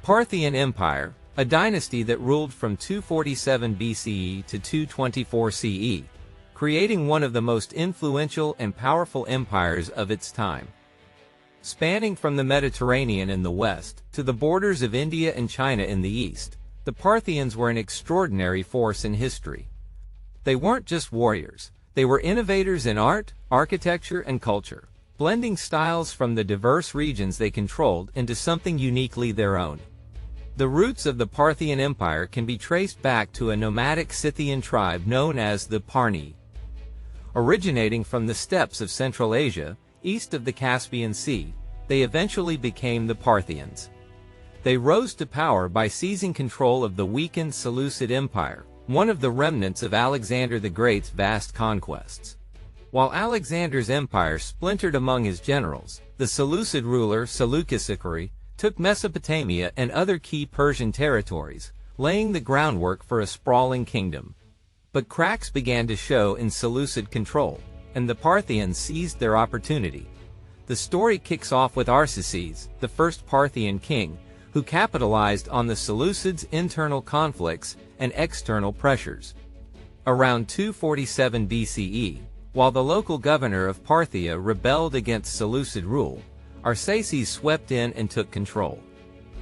Parthian Empire, a dynasty that ruled from 247 BCE to 224 CE, creating one of the most influential and powerful empires of its time. Spanning from the Mediterranean in the west to the borders of India and China in the east, the Parthians were an extraordinary force in history. They weren't just warriors, they were innovators in art, architecture, and culture, blending styles from the diverse regions they controlled into something uniquely their own. The roots of the Parthian Empire can be traced back to a nomadic Scythian tribe known as the Parni. Originating from the steppes of Central Asia, east of the Caspian Sea, they eventually became the Parthians. They rose to power by seizing control of the weakened Seleucid Empire, one of the remnants of Alexander the Great's vast conquests. While Alexander's empire splintered among his generals, the Seleucid ruler Seleucus I took Mesopotamia and other key Persian territories, laying the groundwork for a sprawling kingdom. But cracks began to show in Seleucid control, and the Parthians seized their opportunity. The story kicks off with Arsaces, the first Parthian king, who capitalized on the Seleucids' internal conflicts and external pressures. Around 247 BCE, while the local governor of Parthia rebelled against Seleucid rule, Arsaces swept in and took control.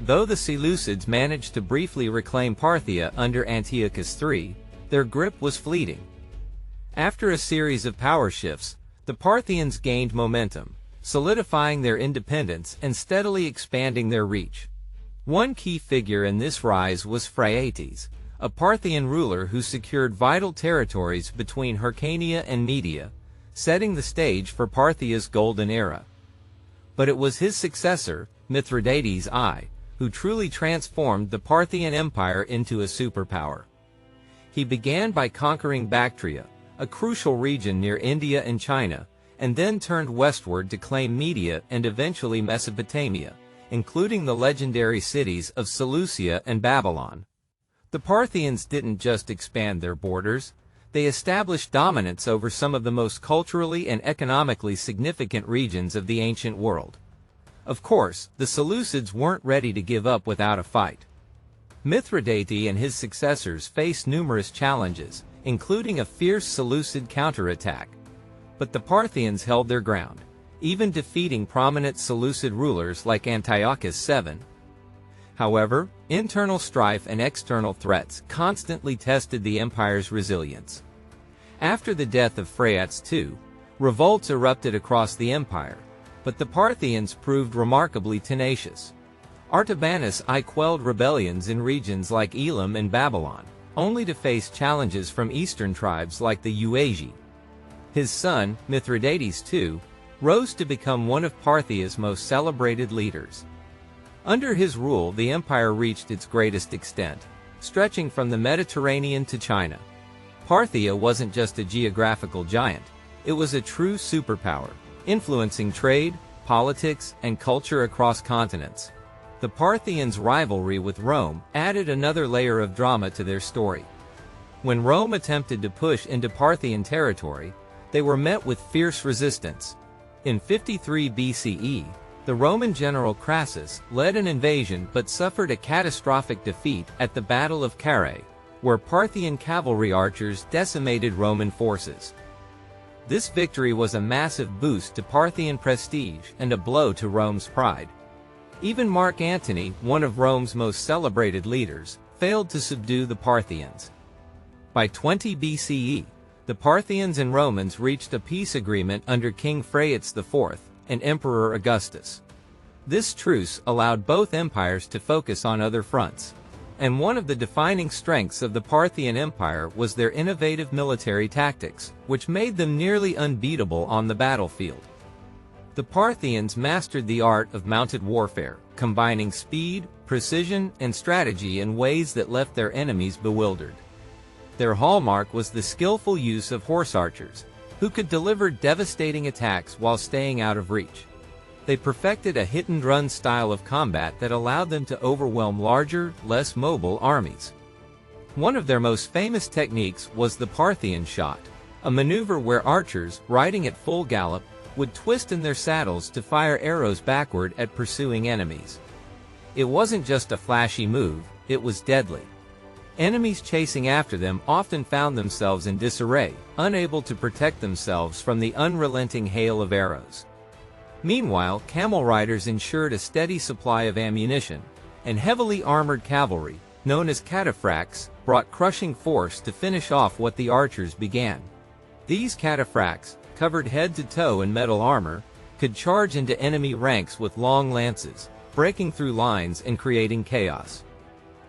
Though the Seleucids managed to briefly reclaim Parthia under Antiochus III, their grip was fleeting. After a series of power shifts, the Parthians gained momentum, solidifying their independence and steadily expanding their reach. One key figure in this rise was Euphrates, a Parthian ruler who secured vital territories between Hyrcania and Media, setting the stage for Parthia's golden era. But it was his successor, Mithridates I, who truly transformed the Parthian Empire into a superpower. He began by conquering Bactria, a crucial region near India and China, and then turned westward to claim Media and eventually Mesopotamia, including the legendary cities of Seleucia and Babylon. The Parthians didn't just expand their borders, they established dominance over some of the most culturally and economically significant regions of the ancient world. Of course, the Seleucids weren't ready to give up without a fight. Mithridates and his successors faced numerous challenges, including a fierce Seleucid counterattack. But the Parthians held their ground, even defeating prominent Seleucid rulers like Antiochus VII. However, internal strife and external threats constantly tested the empire's resilience. After the death of Euphrates II, revolts erupted across the empire, but the Parthians proved remarkably tenacious. Artabanus I quelled rebellions in regions like Elam and Babylon, only to face challenges from eastern tribes like the Euazi. His son, Mithridates II, rose to become one of Parthia's most celebrated leaders. Under his rule, the empire reached its greatest extent, stretching from the Mediterranean to China. Parthia wasn't just a geographical giant, it was a true superpower, influencing trade, politics, and culture across continents. The Parthians' rivalry with Rome added another layer of drama to their story. When Rome attempted to push into Parthian territory, they were met with fierce resistance. In 53 BCE, the Roman general Crassus led an invasion but suffered a catastrophic defeat at the Battle of Carrhae, where Parthian cavalry archers decimated Roman forces. This victory was a massive boost to Parthian prestige and a blow to Rome's pride. Even Mark Antony, one of Rome's most celebrated leaders, failed to subdue the Parthians. By 20 BCE, the Parthians and Romans reached a peace agreement under King Euphrates IV and Emperor Augustus. This truce allowed both empires to focus on other fronts, and one of the defining strengths of the Parthian Empire was their innovative military tactics, which made them nearly unbeatable on the battlefield. The Parthians mastered the art of mounted warfare, combining speed, precision, and strategy in ways that left their enemies bewildered. Their hallmark was the skillful use of horse archers, who could deliver devastating attacks while staying out of reach. They perfected a hit-and-run style of combat that allowed them to overwhelm larger, less mobile armies. One of their most famous techniques was the Parthian shot, a maneuver where archers, riding at full gallop, would twist in their saddles to fire arrows backward at pursuing enemies. It wasn't just a flashy move, it was deadly. Enemies chasing after them often found themselves in disarray, unable to protect themselves from the unrelenting hail of arrows. Meanwhile, camel riders ensured a steady supply of ammunition, and heavily armored cavalry, known as cataphracts, brought crushing force to finish off what the archers began. These cataphracts, covered head to toe in metal armor, could charge into enemy ranks with long lances, breaking through lines and creating chaos.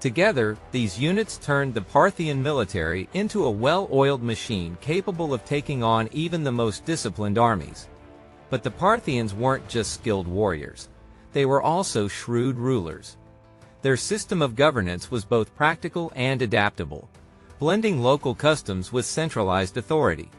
Together, these units turned the Parthian military into a well-oiled machine capable of taking on even the most disciplined armies. But the Parthians weren't just skilled warriors. They were also shrewd rulers. Their system of governance was both practical and adaptable, blending local customs with centralized authority.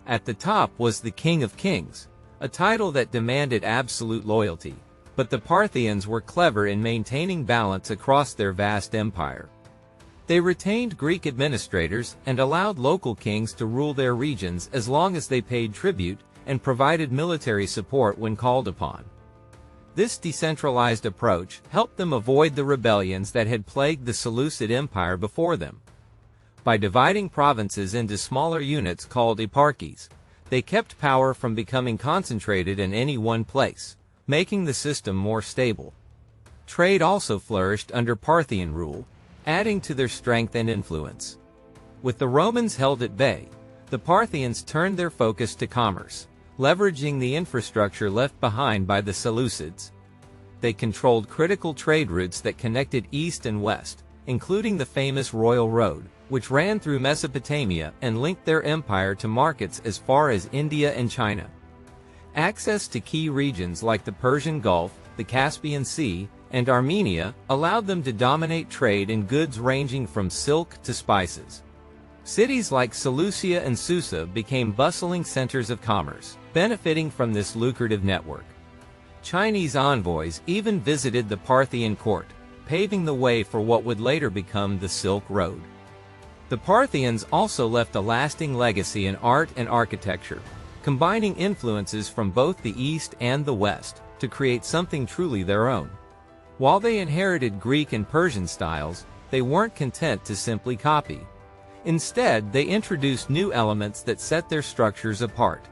At the top was the King of Kings, a title that demanded absolute loyalty, but the Parthians were clever in maintaining balance across their vast empire. They retained Greek administrators and allowed local kings to rule their regions as long as they paid tribute and provided military support when called upon. This decentralized approach helped them avoid the rebellions that had plagued the Seleucid Empire before them. By dividing provinces into smaller units called eparchies, they kept power from becoming concentrated in any one place, making the system more stable. Trade also flourished under Parthian rule, adding to their strength and influence. With the Romans held at bay, the Parthians turned their focus to commerce, leveraging the infrastructure left behind by the Seleucids. They controlled critical trade routes that connected east and west, including the famous Royal Road, which ran through Mesopotamia and linked their empire to markets as far as India and China. Access to key regions like the Persian Gulf, the Caspian Sea, and Armenia allowed them to dominate trade in goods ranging from silk to spices. Cities like Seleucia and Susa became bustling centers of commerce, benefiting from this lucrative network. Chinese envoys even visited the Parthian court, paving the way for what would later become the Silk Road. The Parthians also left a lasting legacy in art and architecture, combining influences from both the East and the West to create something truly their own. While they inherited Greek and Persian styles, they weren't content to simply copy. Instead, they introduced new elements that set their structures apart.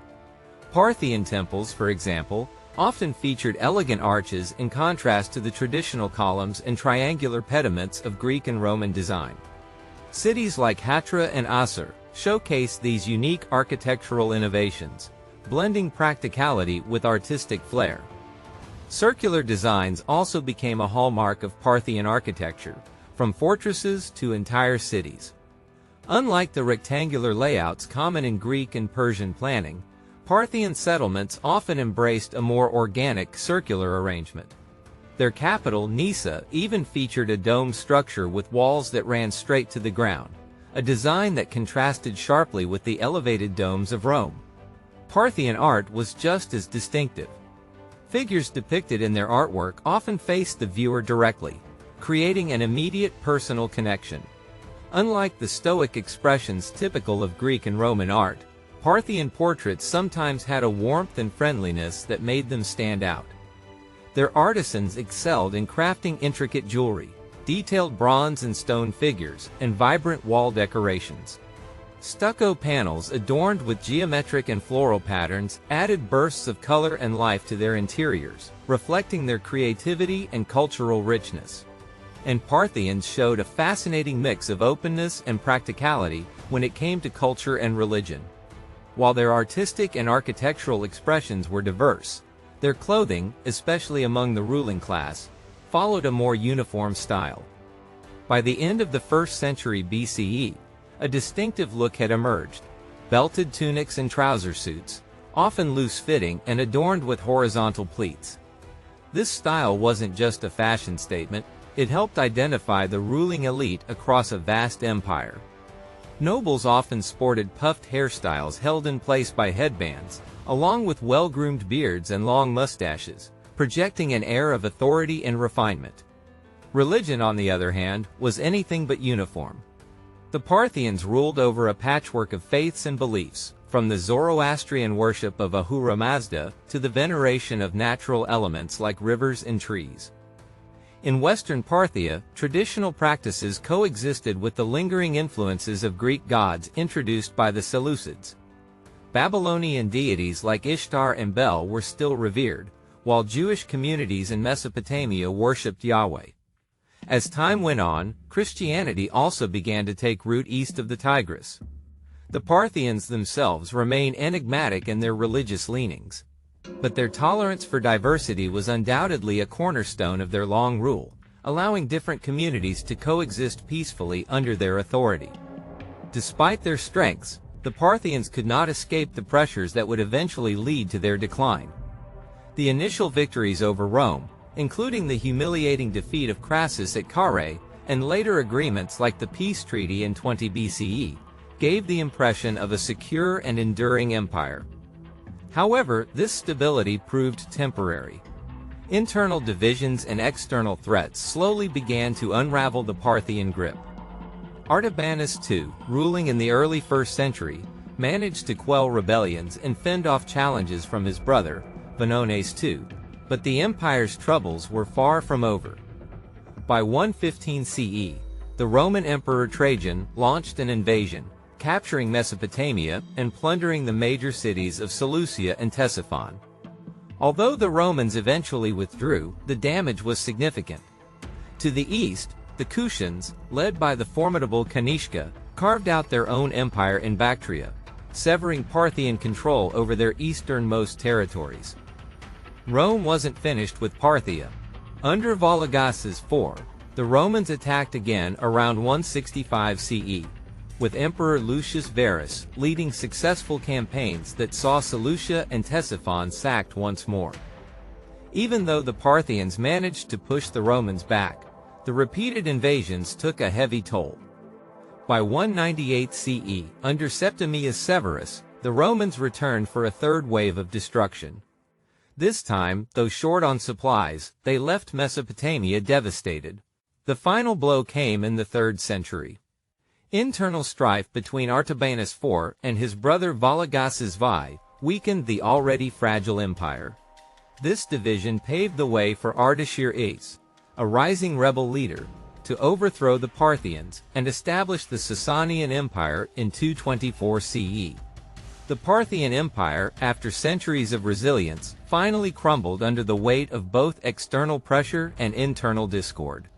Parthian temples, for example, often featured elegant arches in contrast to the traditional columns and triangular pediments of Greek and Roman design. Cities like Hatra and Assur showcased these unique architectural innovations, blending practicality with artistic flair. Circular designs also became a hallmark of Parthian architecture, from fortresses to entire cities. Unlike the rectangular layouts common in Greek and Persian planning, Parthian settlements often embraced a more organic circular arrangement. Their capital, Nisa, even featured a dome structure with walls that ran straight to the ground, a design that contrasted sharply with the elevated domes of Rome. Parthian art was just as distinctive. Figures depicted in their artwork often faced the viewer directly, creating an immediate personal connection. Unlike the stoic expressions typical of Greek and Roman art, Parthian portraits sometimes had a warmth and friendliness that made them stand out. Their artisans excelled in crafting intricate jewelry, detailed bronze and stone figures, and vibrant wall decorations. Stucco panels adorned with geometric and floral patterns added bursts of color and life to their interiors, reflecting their creativity and cultural richness. And Parthians showed a fascinating mix of openness and practicality when it came to culture and religion. While their artistic and architectural expressions were diverse, their clothing, especially among the ruling class, followed a more uniform style. By the end of the 1st century BCE, a distinctive look had emerged: belted tunics and trouser suits, often loose-fitting and adorned with horizontal pleats. This style wasn't just a fashion statement, it helped identify the ruling elite across a vast empire. Nobles often sported puffed hairstyles held in place by headbands, along with well-groomed beards and long mustaches, projecting an air of authority and refinement. Religion, on the other hand, was anything but uniform. The Parthians ruled over a patchwork of faiths and beliefs, from the Zoroastrian worship of Ahura Mazda to the veneration of natural elements like rivers and trees. In western Parthia, traditional practices coexisted with the lingering influences of Greek gods introduced by the Seleucids. Babylonian deities like Ishtar and Bel were still revered, while Jewish communities in Mesopotamia worshipped Yahweh. As time went on, Christianity also began to take root east of the Tigris. The Parthians themselves remain enigmatic in their religious leanings, but their tolerance for diversity was undoubtedly a cornerstone of their long rule, allowing different communities to coexist peacefully under their authority. Despite their strengths, the Parthians could not escape the pressures that would eventually lead to their decline. The initial victories over Rome, including the humiliating defeat of Crassus at Carrhae, and later agreements like the peace treaty in 20 BCE, gave the impression of a secure and enduring empire. However, this stability proved temporary. Internal divisions and external threats slowly began to unravel the Parthian grip. Artabanus II, ruling in the early 1st century, managed to quell rebellions and fend off challenges from his brother, Vonones II, but the empire's troubles were far from over. By 115 CE, the Roman Emperor Trajan launched an invasion, capturing Mesopotamia and plundering the major cities of Seleucia and Ctesiphon. Although the Romans eventually withdrew, the damage was significant. To the east, the Kushans, led by the formidable Kanishka, carved out their own empire in Bactria, severing Parthian control over their easternmost territories. Rome wasn't finished with Parthia. Under Vologases IV, the Romans attacked again around 165 CE, with Emperor Lucius Verus leading successful campaigns that saw Seleucia and Ctesiphon sacked once more. Even though the Parthians managed to push the Romans back, the repeated invasions took a heavy toll. By 198 CE, under Septimius Severus, the Romans returned for a third wave of destruction. This time, though short on supplies, they left Mesopotamia devastated. The final blow came in the 3rd century. Internal strife between Artabanus IV and his brother Vologases I weakened the already fragile empire. This division paved the way for Ardashir Ace, a rising rebel leader, to overthrow the Parthians and establish the Sasanian Empire in 224 CE. The Parthian Empire, after centuries of resilience, finally crumbled under the weight of both external pressure and internal discord.